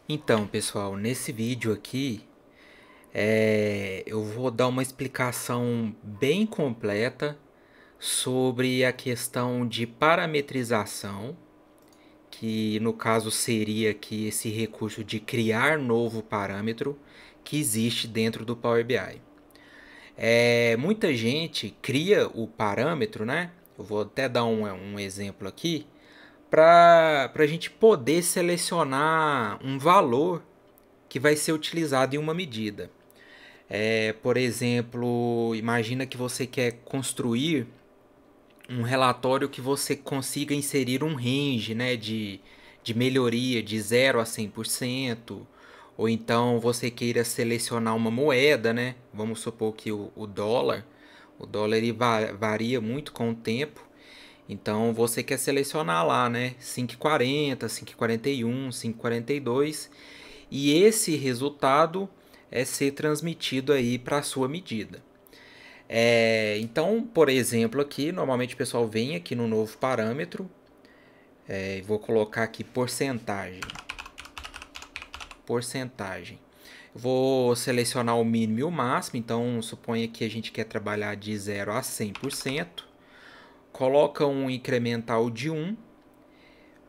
Então, pessoal, nesse vídeo aqui, eu vou dar uma explicação bem completa sobre a questão de parametrização, que no caso seria aqui esse recurso de criar novo parâmetro que existe dentro do Power BI. Muita gente cria o parâmetro, né? Eu vou até dar um exemplo aqui, para a gente poder selecionar um valor que vai ser utilizado em uma medida. Por exemplo, imagina que você quer construir um relatório que você consiga inserir um range, né, de melhoria de 0 a 100%, ou então você queira selecionar uma moeda, né? Vamos supor que o dólar ele varia muito com o tempo, então você quer selecionar lá, né, 5,40, 5,41, 5,42, e esse resultado é ser transmitido aí para a sua medida. Então, por exemplo, aqui, normalmente o pessoal vem aqui no novo parâmetro, vou colocar aqui porcentagem. Porcentagem. Vou selecionar o mínimo e o máximo, então suponha que a gente quer trabalhar de 0 a 100%. Coloca um incremental de 1.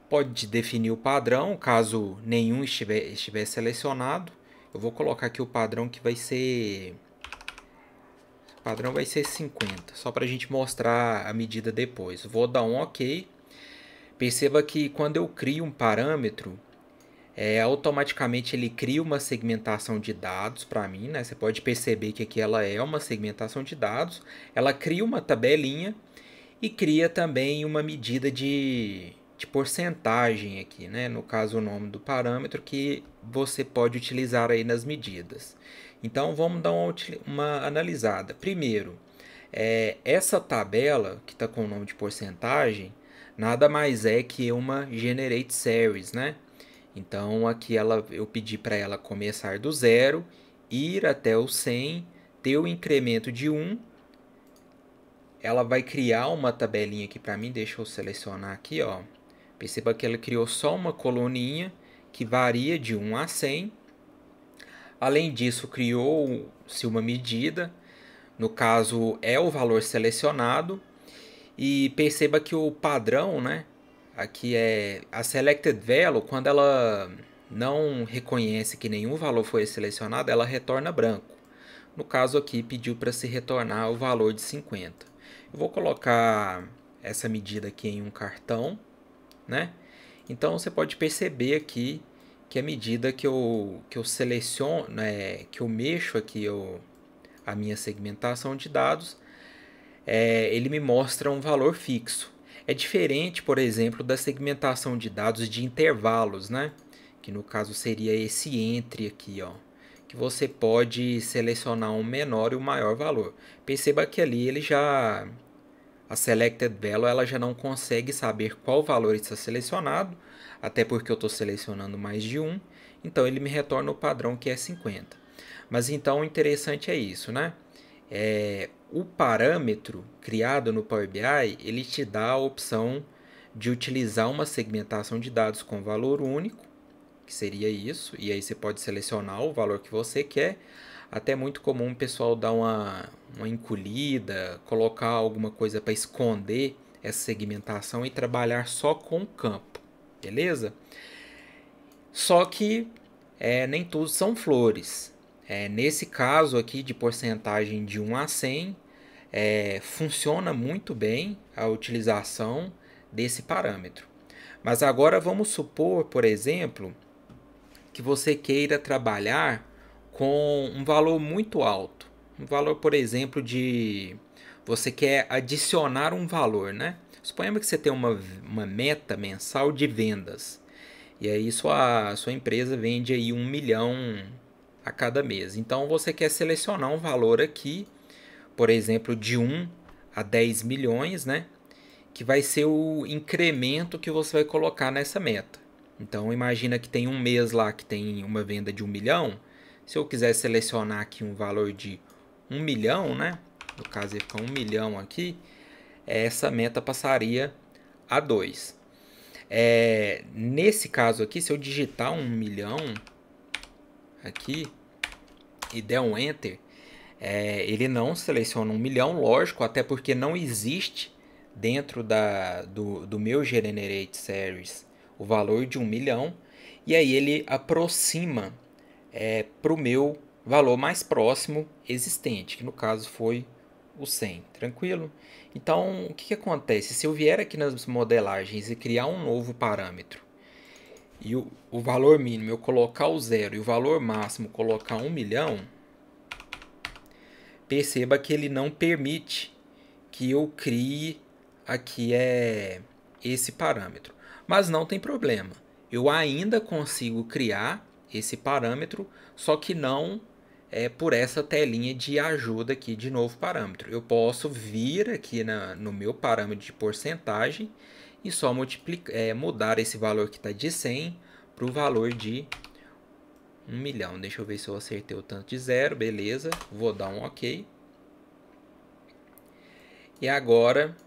Pode definir o padrão, caso nenhum estiver selecionado. Eu vou colocar aqui o padrão que vai ser... O padrão vai ser 50, só para a gente mostrar a medida depois. Vou dar um OK. Perceba que quando eu crio um parâmetro, automaticamente ele cria uma segmentação de dados para mim, né? Você pode perceber que aqui ela é uma segmentação de dados. Ela cria uma tabelinha e cria também uma medida de porcentagem aqui, né? No caso, o nome do parâmetro que você pode utilizar aí nas medidas. Então, vamos dar uma analisada. Primeiro, essa tabela que está com o nome de porcentagem nada mais é que uma Generate Series, né? Então, aqui eu pedi para ela começar do zero, ir até o 100, ter o incremento de 1. Ela vai criar uma tabelinha aqui para mim, deixa eu selecionar aqui, ó. Perceba que ela criou só uma coluninha que varia de 1 a 100. Além disso, criou-se uma medida, no caso é o valor selecionado. E perceba que o padrão, né? Aqui é a selected value, quando ela não reconhece que nenhum valor foi selecionado, ela retorna branco. No caso aqui, pediu para se retornar o valor de 50. Eu vou colocar essa medida aqui em um cartão, né? Então você pode perceber aqui que a medida que eu seleciono, né, que eu mexo aqui a minha segmentação de dados, ele me mostra um valor fixo. É diferente, por exemplo, da segmentação de dados de intervalos, né? Que no caso seria esse entre aqui, ó, que você pode selecionar um menor e um maior valor. Perceba que ali a selected value ela já não consegue saber qual valor está selecionado, até porque eu estou selecionando mais de um, então ele me retorna o padrão que é 50. Mas então o interessante é isso, né? O parâmetro criado no Power BI, ele te dá a opção de utilizar uma segmentação de dados com valor único, que seria isso, e aí você pode selecionar o valor que você quer. Até é muito comum o pessoal dar uma encolhida, colocar alguma coisa para esconder essa segmentação e trabalhar só com o campo, beleza? Só que nem todos são flores. Nesse caso aqui de porcentagem de 1 a 100, funciona muito bem a utilização desse parâmetro. Mas agora vamos supor, por exemplo, que você queira trabalhar com um valor muito alto. Um valor, por exemplo, de... Você quer adicionar um valor, né? Suponhamos que você tem uma meta mensal de vendas. E aí sua empresa vende aí 1 milhão a cada mês. Então você quer selecionar um valor aqui, por exemplo, de 1 a 10 milhões, né? Que vai ser o incremento que você vai colocar nessa meta. Então imagina que tem um mês lá que tem uma venda de 1 milhão. Se eu quiser selecionar aqui um valor de 1 milhão, né? No caso ia ficar 1 milhão aqui. Essa meta passaria a 2. Nesse caso aqui, se eu digitar 1 milhão aqui e der um Enter, ele não seleciona 1 milhão, lógico, até porque não existe dentro do meu Generate Series o valor de 1 milhão. E aí ele aproxima para o meu valor mais próximo existente, que no caso foi o 100, tranquilo? Então, o que acontece? Se eu vier aqui nas modelagens e criar um novo parâmetro, e o valor mínimo eu colocar o 0 e o valor máximo colocar 1 milhão, perceba que ele não permite que eu crie aqui esse parâmetro. Mas não tem problema, eu ainda consigo criar esse parâmetro, só que não por essa telinha de ajuda aqui de novo parâmetro. Eu posso vir aqui no meu parâmetro de porcentagem e só mudar esse valor que está de 100 para o valor de 1 milhão. Deixa eu ver se eu acertei o tanto de 0, beleza, vou dar um OK. E agora,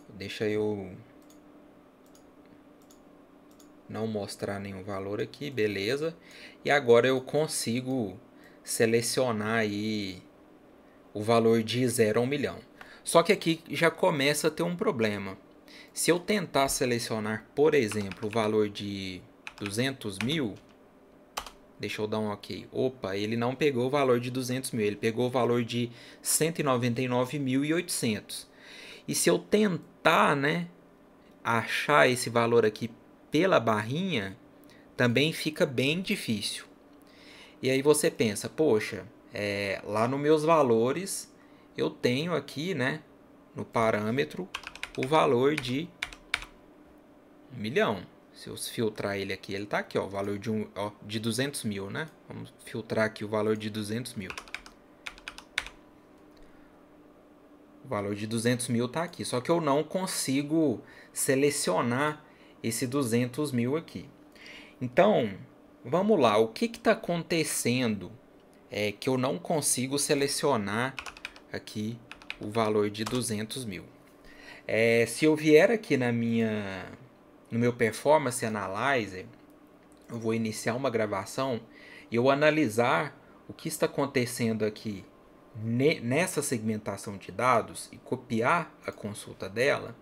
deixa eu não mostrar nenhum valor aqui, beleza. E agora eu consigo selecionar aí o valor de 0 a 1 milhão. Só que aqui já começa a ter um problema. Se eu tentar selecionar, por exemplo, o valor de 200 mil, deixa eu dar um OK. Opa, ele não pegou o valor de 200 mil, ele pegou o valor de 199.800. E se eu tentar, achar esse valor aqui pela barrinha, também fica bem difícil. E aí você pensa, poxa, lá nos meus valores eu tenho aqui, no parâmetro, o valor de 1 milhão. Se eu filtrar ele aqui, ele está aqui, ó, o valor de 200 mil, né? Vamos filtrar aqui o valor de 200 mil. O valor de 200 mil está aqui, só que eu não consigo selecionar esse 200 mil aqui. Então, vamos lá, o que está acontecendo que eu não consigo selecionar aqui o valor de 200 mil? Se eu vier aqui no meu Performance Analyzer, eu vou iniciar uma gravação e eu analisar o que está acontecendo aqui nessa segmentação de dados e copiar a consulta dela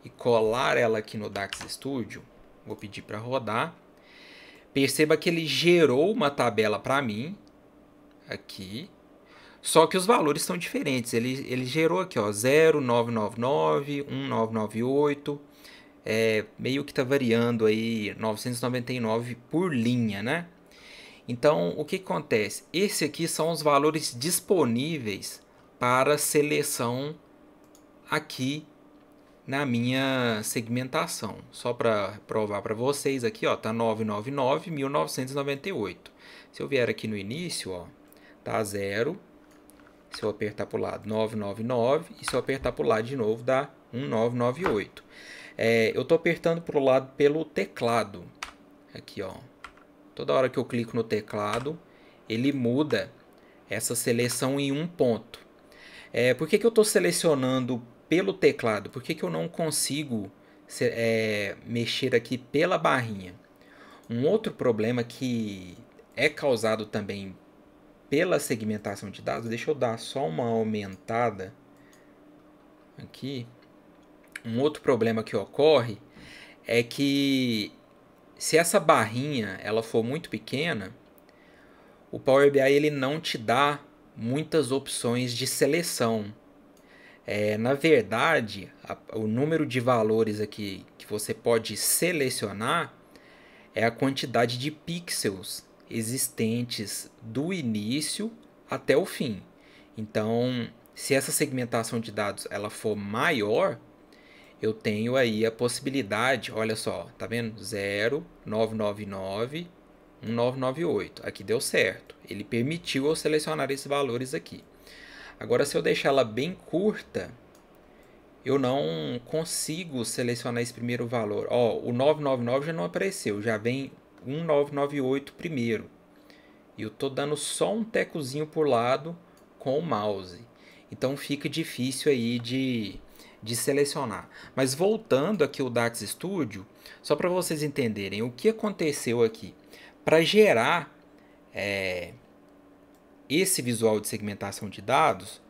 e colar ela aqui no DAX Studio. Vou pedir para rodar. Perceba que ele gerou uma tabela para mim aqui, só que os valores são diferentes. Ele gerou aqui, ó, 0,999, 1,998, meio que está variando aí 999 por linha, né? Então, o que acontece? Esse aqui são os valores disponíveis para seleção aqui na minha segmentação. Só para provar para vocês aqui, ó, tá 999.1998. Se eu vier aqui no início, ó, tá 0. Se eu apertar para o lado, 999. E se eu apertar para o lado de novo, dá 1998. Eu estou apertando para o lado pelo teclado. Aqui, ó. Toda hora que eu clico no teclado, ele muda essa seleção em um ponto. Por que eu estou selecionando pelo teclado? Por que eu não consigo mexer aqui pela barrinha? Um outro problema que é causado também pela segmentação de dados, deixa eu dar só uma aumentada aqui. Um outro problema que ocorre é que se essa barrinha ela for muito pequena, o Power BI ele não te dá muitas opções de seleção. Na verdade, o número de valores aqui que você pode selecionar é a quantidade de pixels existentes do início até o fim. Então, se essa segmentação de dados ela for maior, eu tenho aí a possibilidade, olha só, tá vendo? 0, 999, 1998. Aqui deu certo. Ele permitiu eu selecionar esses valores aqui. Agora, se eu deixar ela bem curta, eu não consigo selecionar esse primeiro valor. Ó, o 999 já não apareceu, já vem 1998 primeiro. E eu tô dando só um tecozinho por lado com o mouse. Então fica difícil aí de de selecionar. Mas voltando aqui o DAX Studio, só para vocês entenderem o que aconteceu aqui. Para gerar esse visual de segmentação de dados,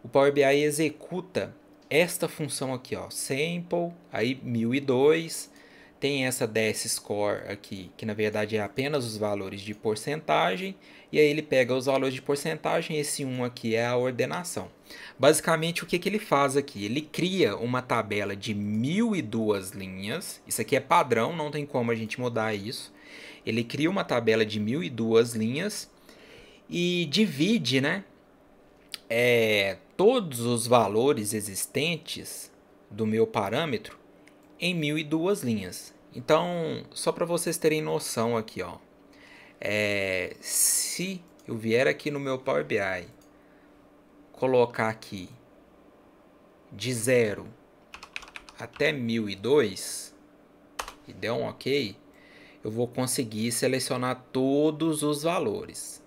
o Power BI executa esta função aqui, ó, sample, aí 1002, tem essa DS score aqui, que na verdade é apenas os valores de porcentagem, e aí ele pega os valores de porcentagem, esse 1 aqui é a ordenação. Basicamente, o que, que ele faz aqui? Ele cria uma tabela de 1002 linhas, isso aqui é padrão, não tem como a gente mudar isso. Ele cria uma tabela de 1002 linhas e divide, né, todos os valores existentes do meu parâmetro em 1002 linhas. Então, só para vocês terem noção aqui, ó, se eu vier aqui no meu Power BI, colocar aqui de 0 até 1002 e der um OK, eu vou conseguir selecionar todos os valores,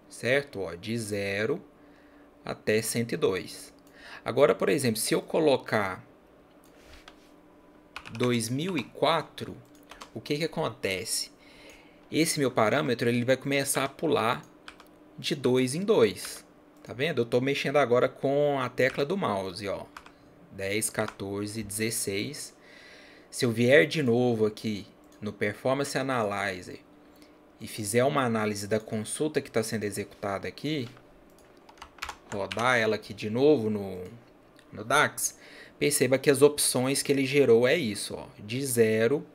certo? Ó, de 0 até 102. Agora, por exemplo, se eu colocar 2004, o que acontece? Esse meu parâmetro ele vai começar a pular de 2 em 2. Tá vendo? Eu estou mexendo agora com a tecla do mouse, ó. 10, 14, 16. Se eu vier de novo aqui no Performance Analyzer e fizer uma análise da consulta que está sendo executada aqui, rodar ela aqui de novo no DAX, perceba que as opções que ele gerou é isso, ó, de 0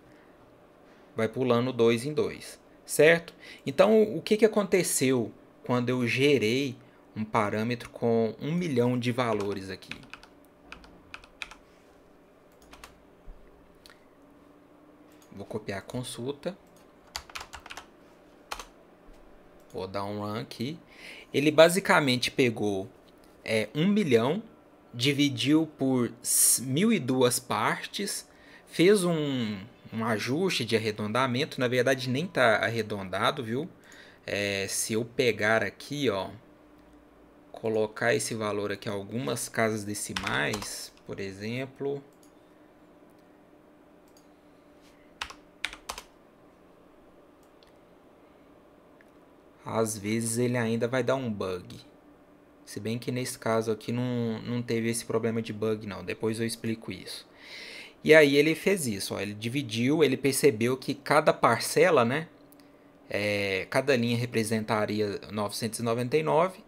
vai pulando 2 em 2, certo? Então, o que aconteceu quando eu gerei um parâmetro com 1 milhão de valores aqui? Vou copiar a consulta. Vou dar um run aqui. Ele basicamente pegou 1 milhão, dividiu por 1002 partes, fez um ajuste de arredondamento. Na verdade, nem está arredondado, viu? Se eu pegar aqui, ó, colocar esse valor aqui em algumas casas decimais, por exemplo, às vezes ele ainda vai dar um bug. Se bem que nesse caso aqui não teve esse problema de bug não, depois eu explico isso. E aí ele fez isso, ó, ele dividiu, ele percebeu que cada parcela, né, cada linha representaria 999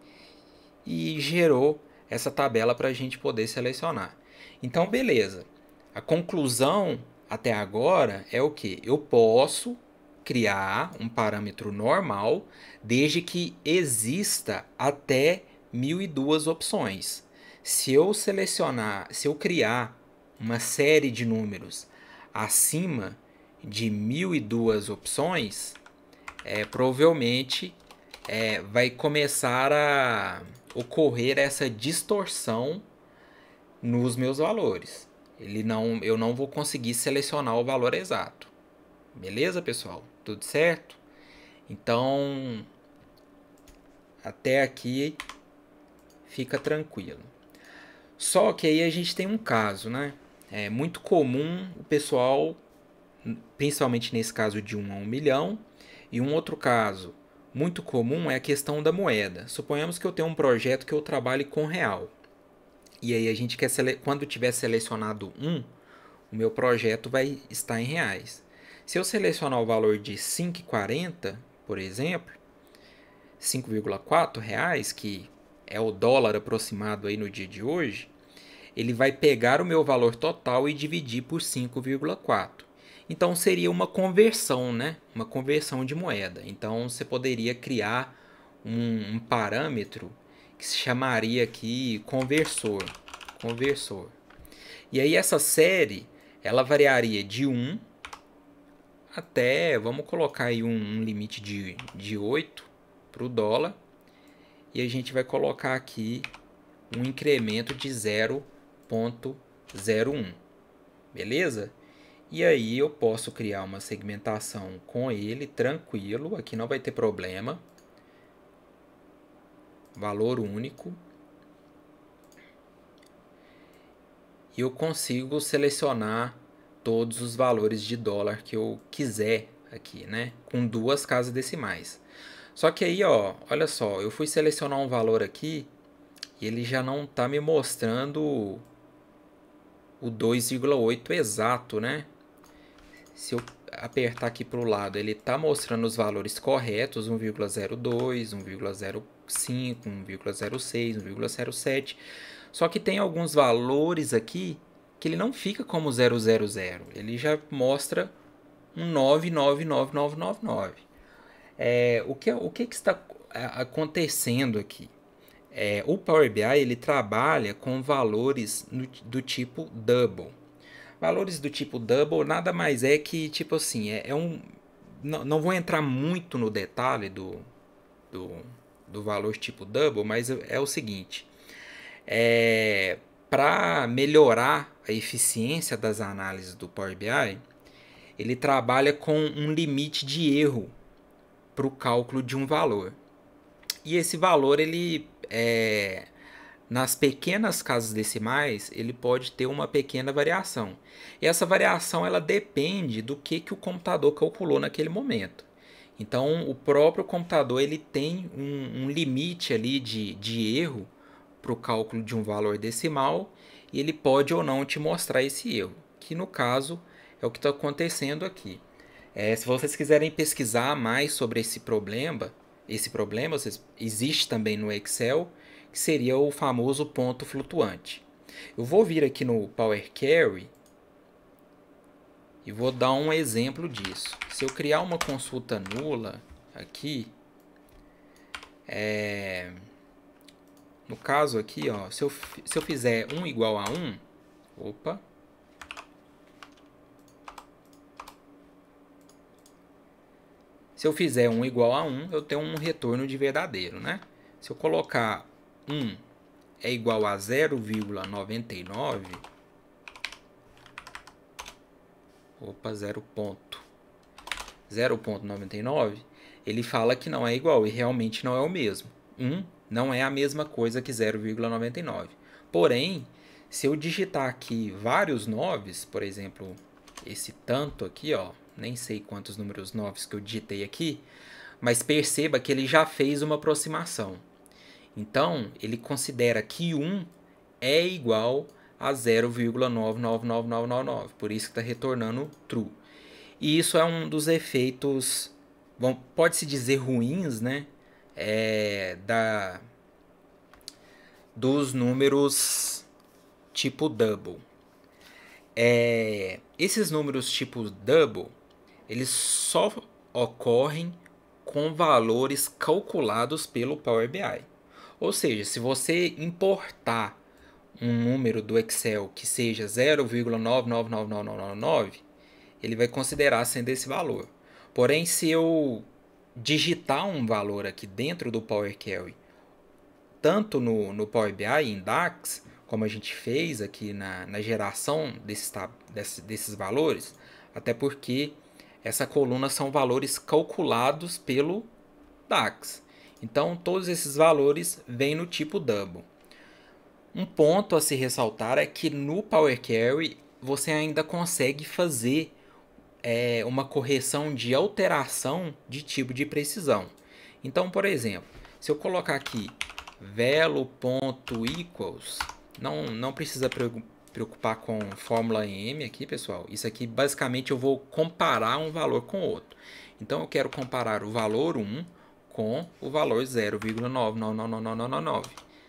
e gerou essa tabela para a gente poder selecionar. Então, beleza. A conclusão até agora é o que? Eu posso criar um parâmetro normal desde que exista até 1002 opções. Se eu criar uma série de números acima de 1002 opções, provavelmente vai começar a ocorrer essa distorção nos meus valores. Eu não vou conseguir selecionar o valor exato. Beleza, pessoal? Tudo certo? Então, até aqui fica tranquilo. Só que aí a gente tem um caso, né? É muito comum o pessoal, principalmente nesse caso de 1 a 1 milhão, e um outro caso muito comum é a questão da moeda. Suponhamos que eu tenho um projeto que eu trabalhe com real. E aí a gente quer quando tiver selecionado o meu projeto vai estar em reais. Se eu selecionar o valor de 5,40, por exemplo, 5,4 reais, que é o dólar aproximado aí no dia de hoje, ele vai pegar o meu valor total e dividir por 5,4. Então seria uma conversão, né? Uma conversão de moeda. Então você poderia criar um parâmetro que se chamaria aqui conversor. E aí essa série ela variaria de 1 até, vamos colocar aí um limite de 8 para o dólar. E a gente vai colocar aqui um incremento de 0,01. Beleza? E aí eu posso criar uma segmentação com ele tranquilo, aqui não vai ter problema. Valor único. e eu consigo selecionar todos os valores de dólar que eu quiser aqui, né? Com duas casas decimais. Só que aí, ó, olha só, eu fui selecionar um valor aqui e ele já não está me mostrando o 2,8 exato, né? Se eu apertar aqui para o lado, ele está mostrando os valores corretos, 1,02, 1,05, 1,06, 1,07. Só que tem alguns valores aqui que ele não fica como 000, ele já mostra um 999999. O que está acontecendo aqui? O Power BI ele trabalha com valores do tipo double. Valores do tipo double nada mais é que, tipo assim, não vou entrar muito no detalhe do, do valor tipo double, mas é o seguinte. Para melhorar a eficiência das análises do Power BI, ele trabalha com um limite de erro para o cálculo de um valor. E esse valor, nas pequenas casas decimais, ele pode ter uma pequena variação. E essa variação ela depende do que o computador calculou naquele momento. Então, o próprio computador ele tem um limite ali de erro para o cálculo de um valor decimal e ele pode ou não te mostrar esse erro, que no caso é o que está acontecendo aqui. Se vocês quiserem pesquisar mais sobre esse problema existe também no Excel, que seria o famoso ponto flutuante. Eu vou vir aqui no Power Query e vou dar um exemplo disso. Se eu criar uma consulta nula aqui, no caso aqui, ó, se eu fizer 1 igual a 1, opa, se eu fizer 1 igual a 1, eu tenho um retorno de verdadeiro, né? Se eu colocar 1 é igual a 0,99, opa, 0,99, ele fala que não é igual e realmente não é o mesmo. 1 não é a mesma coisa que 0,99. Porém, se eu digitar aqui vários 9s, por exemplo, esse tanto aqui, ó, nem sei quantos números 9s que eu digitei aqui, mas perceba que ele já fez uma aproximação. Então, ele considera que 1 é igual a 0,999999, por isso que está retornando true. E isso é um dos efeitos, pode-se dizer ruins, né? Dos números tipo double. Esses números tipo double, eles só ocorrem com valores calculados pelo Power BI. Ou seja, se você importar um número do Excel que seja 0,999999, ele vai considerar sendo esse valor. Porém, se eu digitar um valor aqui dentro do Power Query, tanto no Power BI em DAX, como a gente fez aqui na geração desses valores, até porque essa coluna são valores calculados pelo DAX. Então, todos esses valores vêm no tipo double. Um ponto a se ressaltar é que no Power Query você ainda consegue fazer uma correção de alteração de tipo de precisão. Então, por exemplo, se eu colocar aqui velo.equals, não precisa preocupar com fórmula M aqui, pessoal. Isso aqui basicamente eu vou comparar um valor com outro. Então eu quero comparar o valor 1 com o valor 0,999999.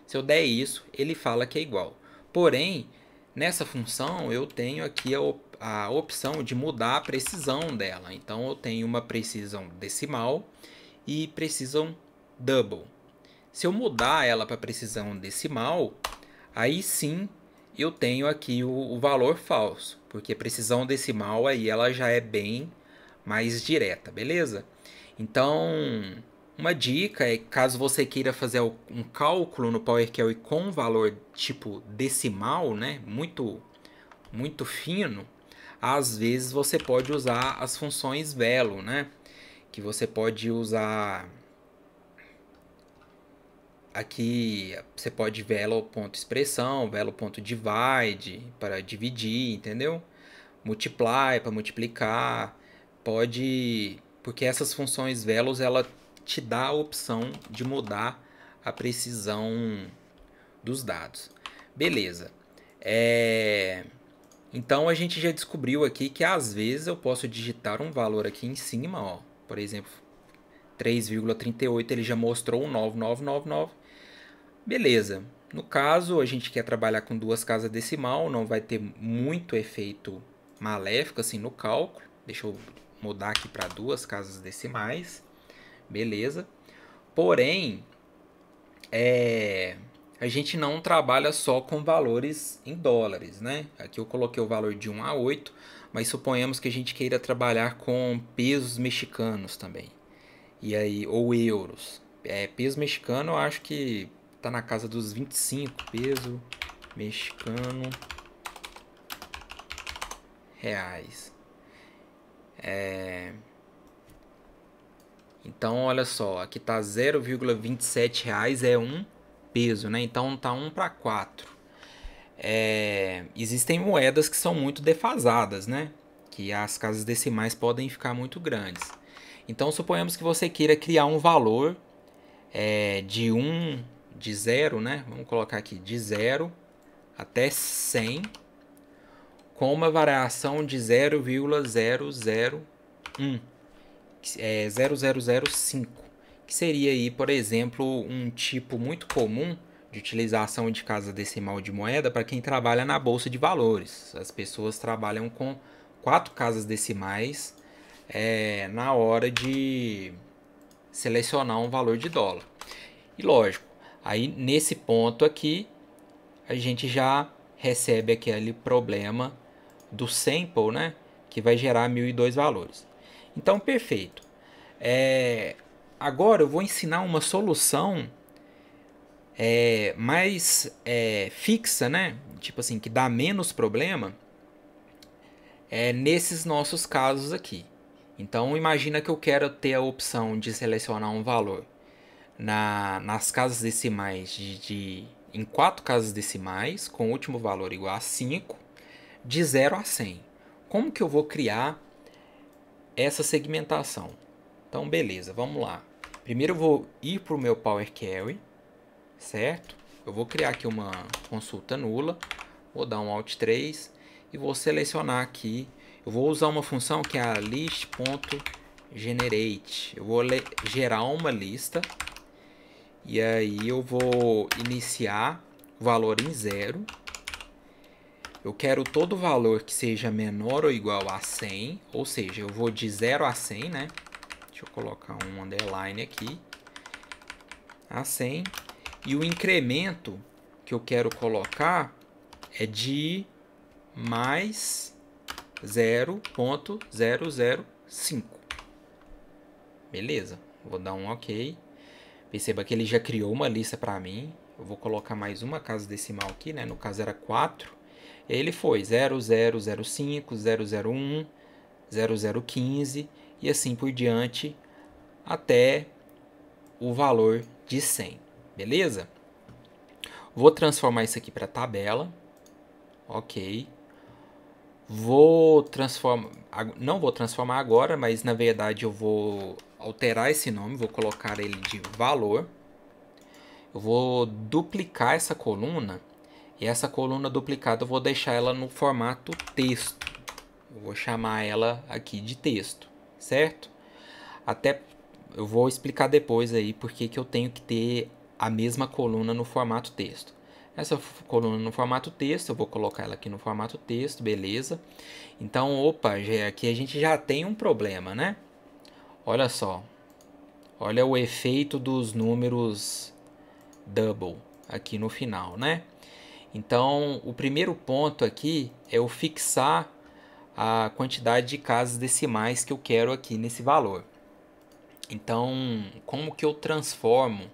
Se eu der isso, ele fala que é igual. Porém, nessa função eu tenho aqui a opção de mudar a precisão dela. Então eu tenho uma precisão decimal e precisão double. Se eu mudar ela para precisão decimal, aí sim eu tenho aqui o valor falso, porque precisão decimal aí ela já é bem mais direta, beleza? Então, uma dica é caso você queira fazer um cálculo no Power Query com valor tipo decimal, né, muito fino, às vezes você pode usar as funções velo, né, que você pode usar aqui você pode velo.expressão, velo.divide para dividir, entendeu? Multiply para multiplicar, pode, porque essas funções velos ela te dá a opção de mudar a precisão dos dados. Beleza. Então a gente já descobriu aqui que às vezes eu posso digitar um valor aqui em cima, ó. Por exemplo, 3,38 ele já mostrou um 9999. Beleza. No caso, a gente quer trabalhar com duas casas decimal, não vai ter muito efeito maléfico assim no cálculo. Deixa eu mudar aqui para duas casas decimais. Beleza. Porém, a gente não trabalha só com valores em dólares, né? Aqui eu coloquei o valor de 1 a 8, mas suponhamos que a gente queira trabalhar com pesos mexicanos também. E aí, ou euros. Peso mexicano eu acho que tá na casa dos 25 peso mexicano reais. Então, olha só, aqui tá 0,27 reais é um peso, né? Então tá 1 para 4. Existem moedas que são muito defasadas, né? Que as casas decimais podem ficar muito grandes. Então, suponhamos que você queira criar um valor de 0, né? Vamos colocar aqui de 0 até 100, com uma variação de 0,001, 0005, que seria aí, por exemplo, um tipo muito comum de utilização de casa decimal de moeda para quem trabalha na bolsa de valores. As pessoas trabalham com 4 casas decimais na hora de selecionar um valor de dólar. E lógico, aí nesse ponto aqui a gente já recebe aquele problema do sample, né, que vai gerar 1002 valores. Então, perfeito. Agora eu vou ensinar uma solução mais fixa, né? Tipo assim, que dá menos problema nesses nossos casos aqui. Então, imagina que eu quero ter a opção de selecionar um valor nas casas decimais em 4 casas decimais, com o último valor igual a 5, de 0 a 100. Como que eu vou criar essa segmentação? Então, beleza, vamos lá. Primeiro eu vou ir para o meu Power Query, certo? Eu vou criar aqui uma consulta nula, vou dar um Alt 3 e vou selecionar aqui. Eu vou usar uma função que é a list.generate. Eu vou gerar uma lista e aí eu vou iniciar o valor em 0. Eu quero todo valor que seja menor ou igual a 100, ou seja, eu vou de 0 a 100, né? Deixa eu colocar um underline aqui. A 100. E o incremento que eu quero colocar é de mais 0,005. Beleza, vou dar um OK. Perceba que ele já criou uma lista para mim. Eu vou colocar mais uma casa decimal aqui, né? No caso era 4. Ele foi 0005, 001, 0015 e assim por diante até o valor de 100. Beleza? Vou transformar isso aqui para tabela. OK. Não vou transformar agora, mas na verdade eu vou alterar esse nome, vou colocar ele de valor. Eu vou duplicar essa coluna. E essa coluna duplicada eu vou deixar ela no formato texto. Eu vou chamar ela aqui de texto, certo? Até eu vou explicar depois aí porque que eu tenho que ter a mesma coluna no formato texto. Essa coluna no formato texto, eu vou colocar ela aqui no formato texto, beleza? Então, opa, aqui a gente já tem um problema, né? Olha só. Olha o efeito dos números double aqui no final, né? Então, o primeiro ponto aqui é eu fixar a quantidade de casas decimais que eu quero aqui nesse valor. Então, como que eu transformo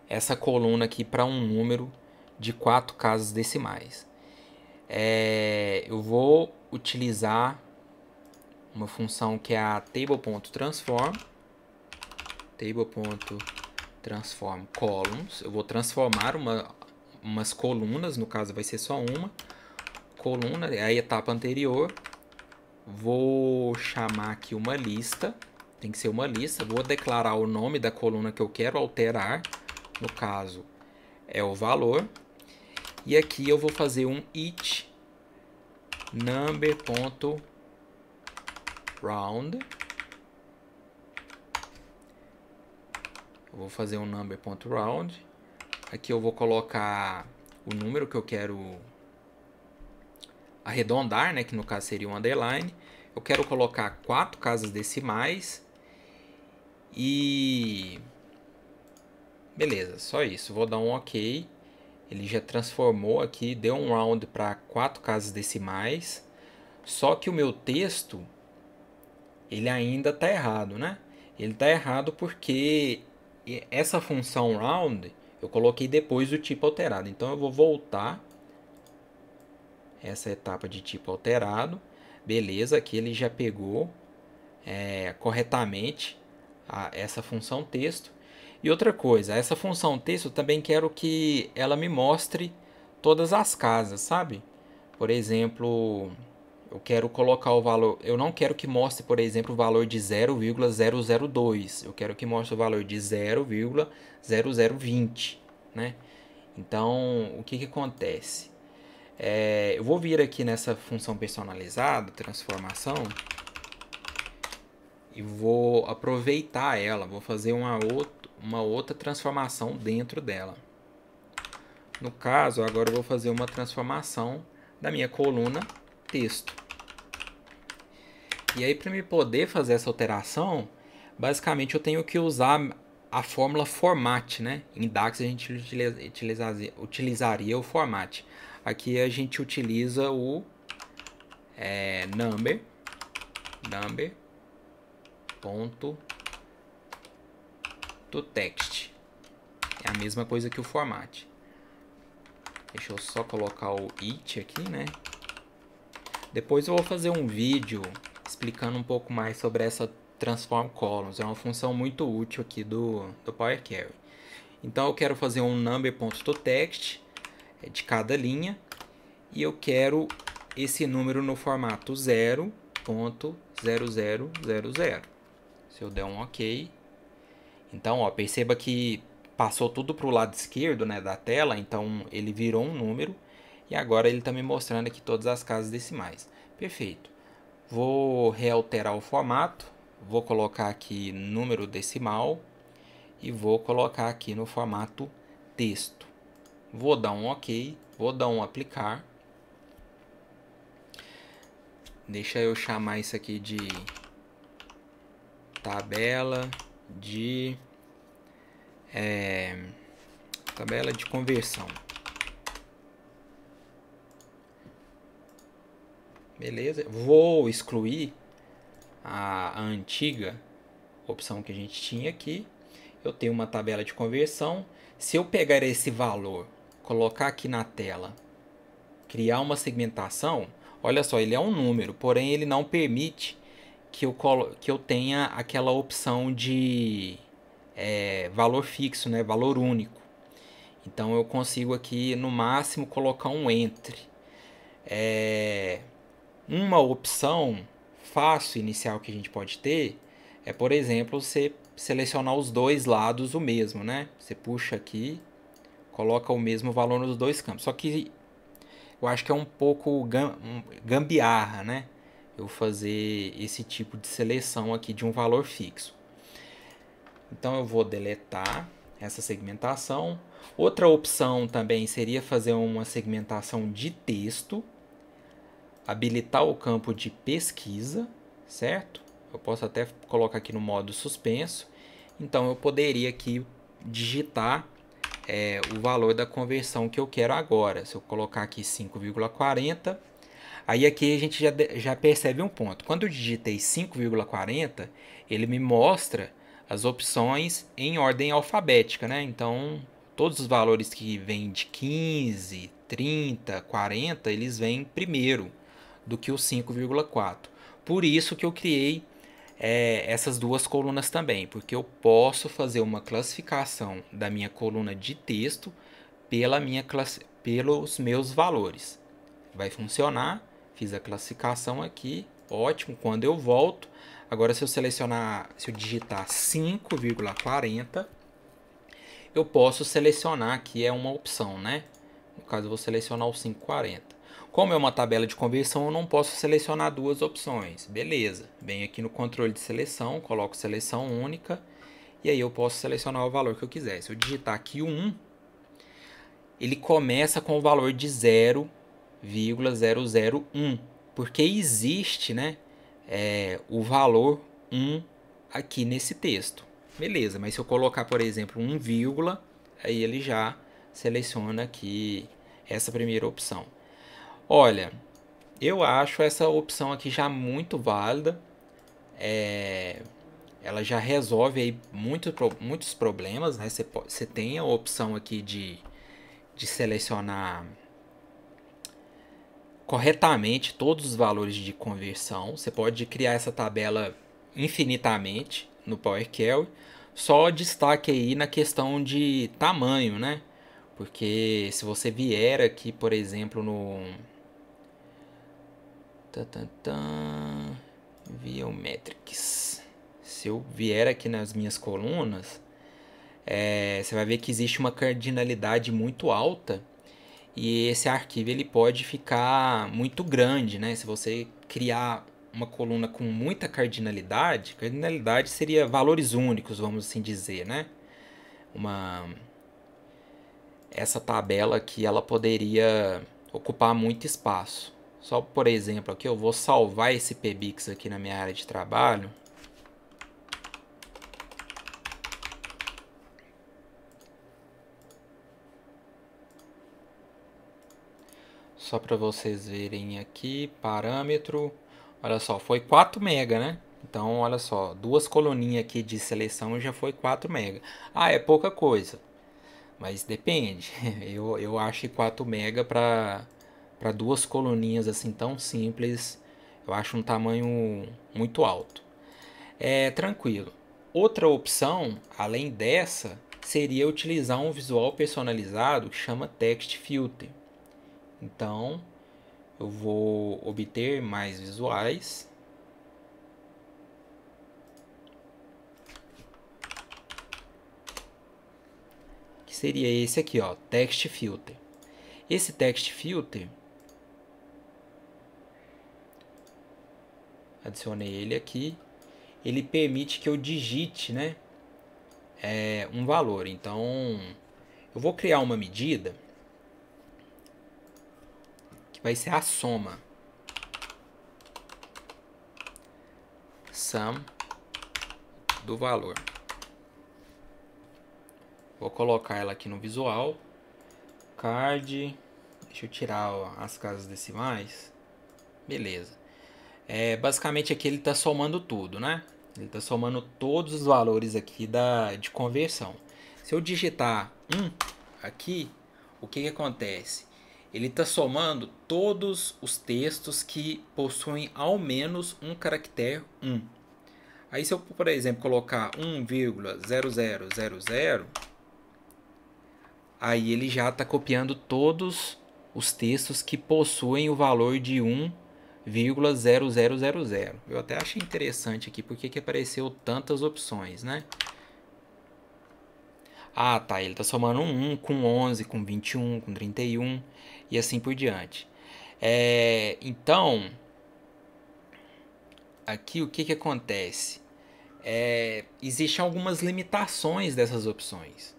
essa coluna aqui para um número de 4 casas decimais? Eu vou utilizar uma função que é a table.transform. Table.transform transform columns. Eu vou transformar umas colunas, no caso vai ser só uma coluna, é a etapa anterior. Vou chamar aqui uma lista, tem que ser uma lista. Vou declarar o nome da coluna que eu quero alterar, no caso é o valor. E aqui eu vou fazer um each number.round. Eu vou fazer um number.round. Aqui eu vou colocar o número que eu quero arredondar, né, que no caso seria um underline. Eu quero colocar 4 casas decimais e beleza, só isso. Vou dar um OK. Ele já transformou aqui, deu um round para 4 casas decimais. Só que o meu texto, ele ainda está errado, né? Ele está errado porque essa função round eu coloquei depois do tipo alterado. Então eu vou voltar essa etapa de tipo alterado. Beleza, aqui ele já pegou corretamente essa função texto. E outra coisa, essa função texto eu também quero que ela me mostre todas as casas, sabe? Por exemplo, eu quero colocar o valor, eu não quero que mostre, por exemplo, o valor de 0,002. Eu quero que mostre o valor de 0,0020, né? Então, o que acontece? Eu vou vir aqui nessa função personalizada, transformação, e vou aproveitar ela, vou fazer uma outra transformação dentro dela. No caso, agora eu vou fazer uma transformação da minha coluna texto. E aí, para me poder fazer essa alteração, basicamente eu tenho que usar a fórmula format, né? Em DAX a gente utilizaria o format. Aqui a gente utiliza o number ponto to text. É a mesma coisa que o format. Deixa eu só colocar o it aqui, né? Depois eu vou fazer um vídeo explicando um pouco mais sobre essa transform columns. É uma função muito útil aqui do Power Query. Então eu quero fazer um number.toText de cada linha e eu quero esse número no formato 0.0000. Se eu der um OK, então ó, perceba que passou tudo para o lado esquerdo, né, da tela, então ele virou um número e agora ele está me mostrando aqui todas as casas decimais. Perfeito. Vou realterar o formato, vou colocar aqui número decimal e vou colocar aqui no formato texto. Vou dar um OK, vou dar um aplicar. Deixa eu chamar isso aqui de tabela de conversão. Beleza, vou excluir a antiga opção que a gente tinha aqui. Eu tenho uma tabela de conversão. Se eu pegar esse valor, colocar aqui na tela, criar uma segmentação, olha só, ele é um número, porém ele não permite que eu tenha aquela opção de valor fixo, né, valor único. Então eu consigo aqui no máximo colocar um entre. Uma opção fácil inicial que a gente pode ter é, por exemplo, você selecionar os dois lados o mesmo, né? Você puxa aqui, coloca o mesmo valor nos dois campos. Só que eu acho que é um pouco gambiarra, né? Eu fazer esse tipo de seleção aqui de um valor fixo. Então eu vou deletar essa segmentação. Outra opção também seria fazer uma segmentação de texto, habilitar o campo de pesquisa, certo? Eu posso até colocar aqui no modo suspenso. Então eu poderia aqui digitar o valor da conversão que eu quero agora. Se eu colocar aqui 5,40, aí aqui a gente já percebe um ponto. Quando eu digitei 5,40, ele me mostra as opções em ordem alfabética, né? Então todos os valores que vêm de 15, 30, 40, eles vêm primeiro do que o 5,4. Por isso que eu criei essas duas colunas também, porque eu posso fazer uma classificação da minha coluna de texto pelos meus valores. Vai funcionar, fiz a classificação aqui, ótimo. Quando eu volto, agora se eu digitar 5,40, eu posso selecionar aqui, é uma opção, né? No caso, eu vou selecionar o 5,40. Como é uma tabela de conversão, eu não posso selecionar duas opções. Beleza, venho aqui no controle de seleção, coloco seleção única, e aí eu posso selecionar o valor que eu quiser. Se eu digitar aqui o 1, ele começa com o valor de 0,001, porque existe, né, o valor 1 aqui nesse texto. Beleza, mas se eu colocar, por exemplo, 1, aí ele já seleciona aqui essa primeira opção. Olha, eu acho essa opção aqui já muito válida. Ela já resolve aí muitos problemas, né? Você tem a opção aqui de selecionar corretamente todos os valores de conversão. Você pode criar essa tabela infinitamente no Power Query. Só destaque aí na questão de tamanho, né? Porque se você vier aqui, por exemplo, no Biometrics, se eu vier aqui nas minhas colunas, você vai ver que existe uma cardinalidade muito alta e esse arquivo ele pode ficar muito grande, né? Se você criar uma coluna com muita cardinalidade seria valores únicos, vamos assim dizer, né? Essa tabela aqui ela poderia ocupar muito espaço. Só por exemplo aqui eu vou salvar esse PBix aqui na minha área de trabalho. Só para vocês verem aqui, parâmetro, olha só, foi 4 MB, né? Então, olha só, duas coluninhas aqui de seleção já foi 4 MB. Ah, é pouca coisa, mas depende. Eu acho que 4 MB para duas coluninhas assim tão simples, eu acho um tamanho muito alto. É tranquilo. Outra opção, além dessa, seria utilizar um visual personalizado que chama Text Filter. Então, eu vou obter mais visuais. Que seria esse aqui, ó, Text Filter. Esse Text Filter, adicionei ele aqui. Ele permite que eu digite, né, um valor. Então, eu vou criar uma medida que vai ser a soma. Sum do valor. Vou colocar ela aqui no visual. Card. Deixa eu tirar as casas decimais. Beleza. Basicamente aqui ele está somando tudo, né? Ele está somando todos os valores aqui de conversão. Se eu digitar 1 aqui, o que acontece? Ele está somando todos os textos que possuem ao menos um caractere 1. Aí se eu, por exemplo, colocar 1,0000, aí ele já está copiando todos os textos que possuem o valor de 1,0000. Eu até achei interessante aqui porque que apareceu tantas opções, né? Ah, tá, ele está somando 1 com 11, com 21, com 31 e assim por diante. Então, aqui o que acontece? Existem algumas limitações dessas opções.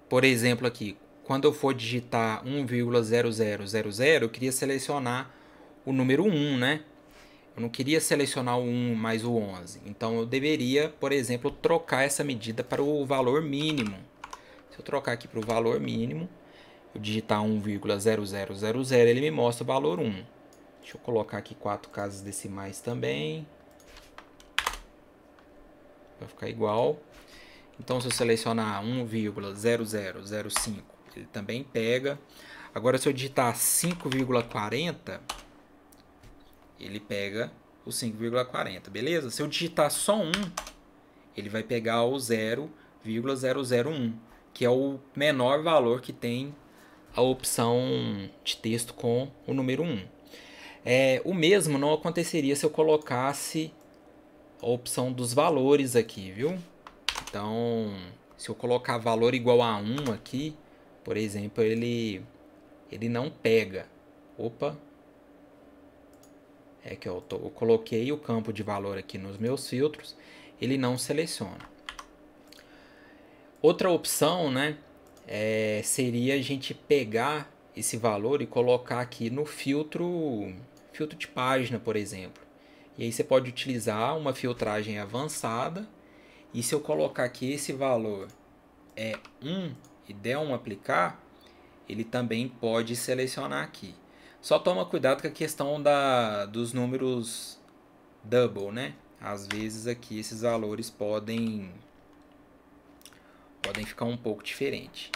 Por exemplo, aqui, quando eu for digitar 1,0000, eu queria selecionar o número 1, né? Eu não queria selecionar o 1 mais o 11. Então, eu deveria, por exemplo, trocar essa medida para o valor mínimo. Se eu trocar aqui para o valor mínimo, eu digitar 1,0000, ele me mostra o valor 1. Deixa eu colocar aqui 4 casas decimais também. Vai ficar igual. Então, se eu selecionar 1,0005, ele também pega. Agora, se eu digitar 5,40, ele pega o 5,40, beleza? Se eu digitar só 1, ele vai pegar o 0,001, que é o menor valor que tem a opção de texto com o número 1. O mesmo não aconteceria se eu colocasse a opção dos valores aqui, viu? Então, se eu colocar valor igual a 1 aqui, por exemplo, ele não pega. Opa! É que eu coloquei o campo de valor aqui nos meus filtros, ele não seleciona. Outra opção, né, seria a gente pegar esse valor e colocar aqui no filtro de página, por exemplo. E aí você pode utilizar uma filtragem avançada. E se eu colocar aqui esse valor é 1 e der um aplicar, ele também pode selecionar aqui. Só toma cuidado com a questão dos números double, né? Às vezes aqui esses valores podem ficar um pouco diferente.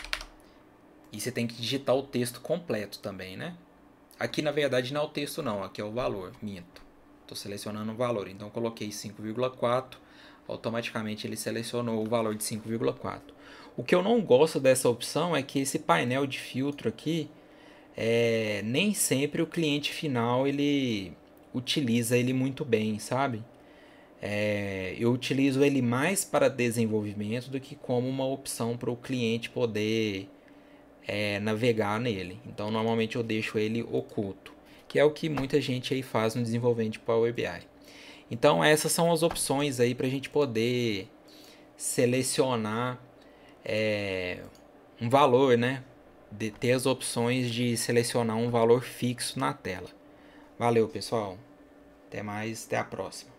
E você tem que digitar o texto completo também, né? Aqui na verdade não é o texto não, aqui é o valor, minto. Estou selecionando o valor, então eu coloquei 5,4, automaticamente ele selecionou o valor de 5,4. O que eu não gosto dessa opção é que esse painel de filtro aqui, nem sempre o cliente final ele utiliza ele muito bem, sabe? Eu utilizo ele mais para desenvolvimento do que como uma opção para o cliente poder navegar nele. Então normalmente eu deixo ele oculto, que é o que muita gente aí faz no desenvolvimento de Power BI. Então essas são as opções aí para a gente poder selecionar um valor, né? De ter as opções de selecionar um valor fixo na tela. Valeu, pessoal. Até mais, até a próxima.